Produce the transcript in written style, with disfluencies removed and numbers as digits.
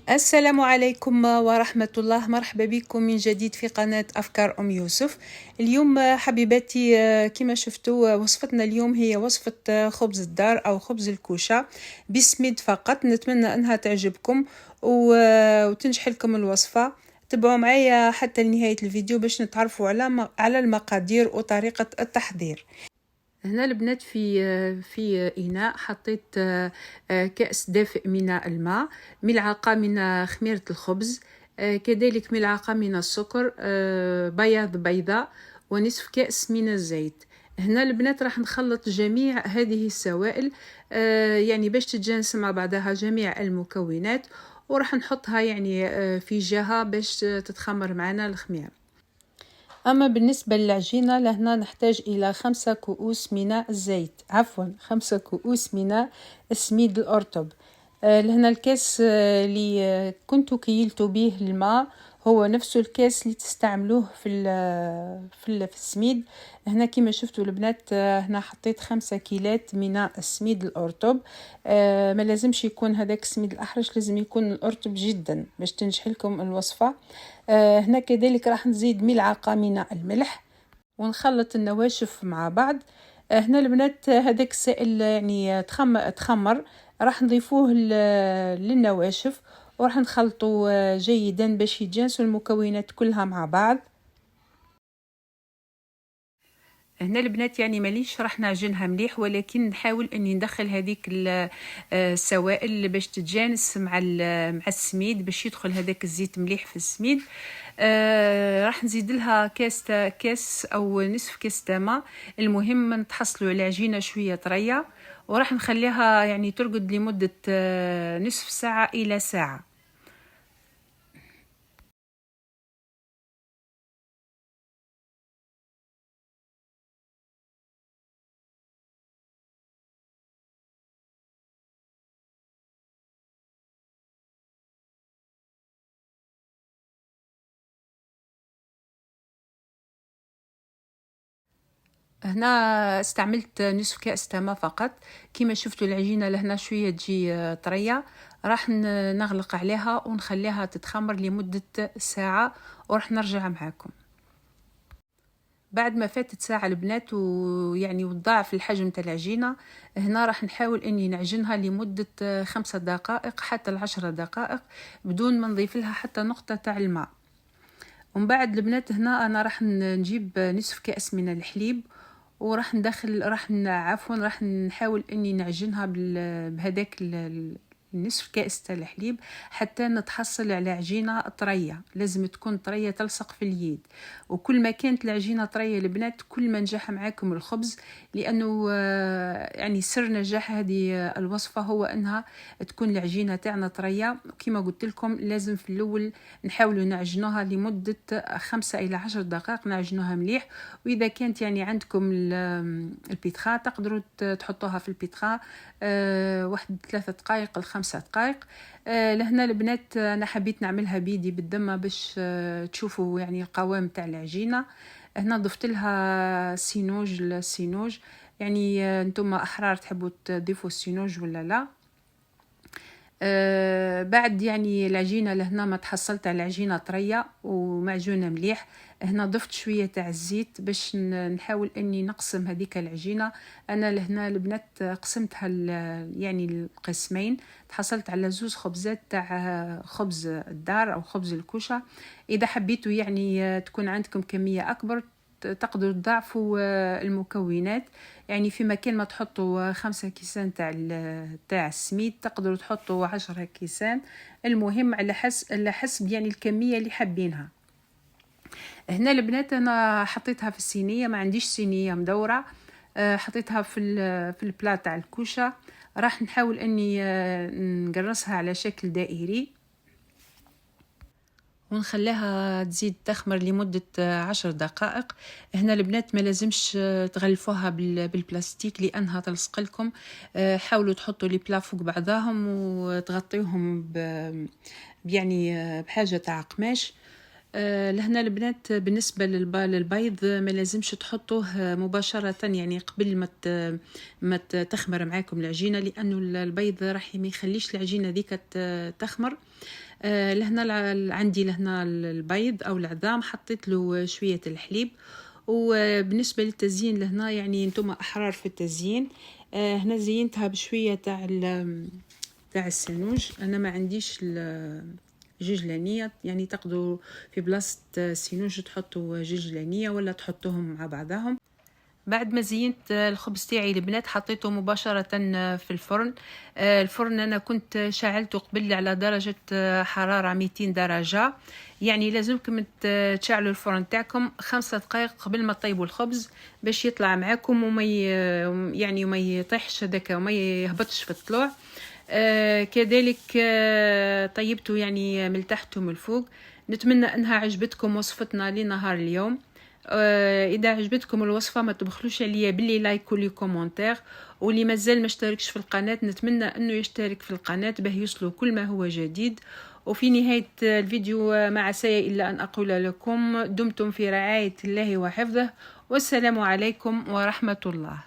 السلام عليكم ورحمة الله. مرحبا بكم من جديد في قناة أفكار أم يوسف. اليوم حبيباتي كما شفتوا وصفتنا اليوم هي وصفة خبز الدار أو خبز الكوشة بسميد فقط. نتمنى أنها تعجبكم وتنجح لكم الوصفة. تابعوا معايا حتى لنهاية الفيديو باش نتعرفوا على المقادير وطريقة التحضير. هنا البنات في إناء حطيت كأس دافئ من الماء، ملعقة من خميرة الخبز، كذلك ملعقة من السكر، بياض بيضاء، ونصف كأس من الزيت. هنا البنات راح نخلط جميع هذه السوائل يعني باش تتجانس مع بعضها جميع المكونات، وراح نحطها يعني في جهة باش تتخمر معنا الخميرة. أما بالنسبة للعجينة لهنا نحتاج إلى 5 كؤوس من الزيت، 5 كؤوس من السميد الأرطب. لهنا الكاس اللي كنت كيلت به الماء هو نفس الكاس اللي تستعملوه في السميد. هنا كما شفتوا البنات هنا حطيت 5 كيلات من السميد الأرطب. ما لازمش يكون هذاك السميد الأحرش، لازم يكون الأرطب جدا باش تنجح لكم الوصفة. هنا كذلك راح نزيد ملعقة من الملح ونخلط النواشف مع بعض. هنا البنات هذاك السائل يعني تخمر راح نضيفوه للنواشف وراح نخلطه جيدا باش يتجانسوا المكونات كلها مع بعض. هنا البنات يعني ماليش راح نعجنها مليح، ولكن نحاول اني ندخل هذيك السوائل باش تتجانس مع السميد باش يدخل هذاك الزيت مليح في السميد. راح نزيد لها كاس او نصف كاس تامه. المهم نتحصلوا على عجينه شويه طريه، وراح نخليها يعني ترقد لمده نصف ساعه الى ساعه. هنا استعملت نصف كأس تمر فقط. كما شفتوا العجينة لهنا شوية تجي طرية. راح نغلق عليها ونخليها تتخمر لمدة ساعة وراح نرجع معاكم بعد ما فاتت ساعة البنات، ويعني وضاعف الحجم تاع العجينة. هنا راح نحاول اني نعجنها لمدة 5 دقائق حتى 10 دقائق بدون ما نضيف لها حتى نقطة تاع الماء. ومن بعد البنات هنا انا راح نجيب نصف كأس من الحليب، وراح ندخل راح نحاول اني نعجنها بهذاك نصف كأس تاع الحليب حتى نتحصل على عجينة طرية. لازم تكون طرية تلصق في اليد، وكل ما كانت العجينة طرية البنات كل ما نجح معاكم الخبز، لأنه يعني سر نجاح هذه الوصفة هو أنها تكون العجينة تاعنا طرية. كما قلت لكم لازم في الأول نحاولوا نعجنوها لمدة 5 إلى 10 دقائق، نعجنوها مليح. وإذا كانت يعني عندكم البيتخا تقدروا تحطوها في البيتخا واحد 3 دقائق ل 5 دقائق. لهنا البنات انا حبيت نعملها بيدي بالدمه باش تشوفوا يعني القوام تاع العجينه. هنا ضفت لها السينوج يعني انتم احرار تحبوا تضيفوا السينوج ولا لا. بعد يعني العجينه لهنا ما تحصلت على العجينه طريه ومعجونه مليح. هنا ضفت شويه تاع الزيت باش نحاول اني نقسم هذيك العجينه. انا لهنا البنات قسمتها يعني القسمين، تحصلت على 2 خبزات تاع خبز الدار او خبز الكوشه. اذا حبيتوا يعني تكون عندكم كميه اكبر تقدروا تضاعفوا المكونات. يعني في مكان ما تحطوا 5 كيسان تاع السميد تقدروا تحطوا 10 كيسان. المهم على حسب يعني الكمية اللي حابينها. هنا البنات انا حطيتها في الصينية، ما عنديش صينية مدورة، حطيتها في البلا تاع الكوشة. راح نحاول اني نقرصها على شكل دائري ونخليها تزيد تخمر لمدة 10 دقائق. هنا البنات ما لازمش تغلفوها بالبلاستيك لأنها تلصق لكم. حاولوا تحطوا لي بلا فوق بعضهم وتغطيوهم يعني بحاجة تاع قماش. لهنا البنات بالنسبة للبيض ما لازمش تحطوه مباشرة يعني قبل ما تخمر معاكم العجينة، لأنه البيض راح ما يخليش العجينة ذيك تخمر. لهنا عندي لهنا البيض او العظام، حطيت له شويه الحليب. وبالنسبه للتزيين لهنا يعني انتم احرار في التزيين. هنا زينتها بشويه تاع السنوج. انا ما عنديش جوج يعني تقدروا في بلاصه السنوج تحطوا جوج ولا تحطوهم مع بعضهم. بعد ما زينت الخبز تاعي البنات حطيته مباشرة في الفرن. الفرن أنا كنت شعلته قبل على درجة حرارة 200 درجة. يعني لازمكم تشعلوا الفرن تاعكم 5 دقائق قبل ما تطيبوا الخبز باش يطلع معاكم يعني وما يطيحش هذاك وما يهبطش في الطلوع. كذلك طيبته يعني من تحت ومن الفوق. نتمنى أنها عجبتكم وصفتنا لنهار اليوم. اذا عجبتكم الوصفه ما تبخلوش عليا باللي لايك ولي كومنتير، واللي مازال ما اشتركش في القناه نتمنى انه يشترك في القناه باه يوصلوا كل ما هو جديد. وفي نهايه الفيديو ما عساي الا ان اقول لكم دمتم في رعايه الله وحفظه، والسلام عليكم ورحمه الله.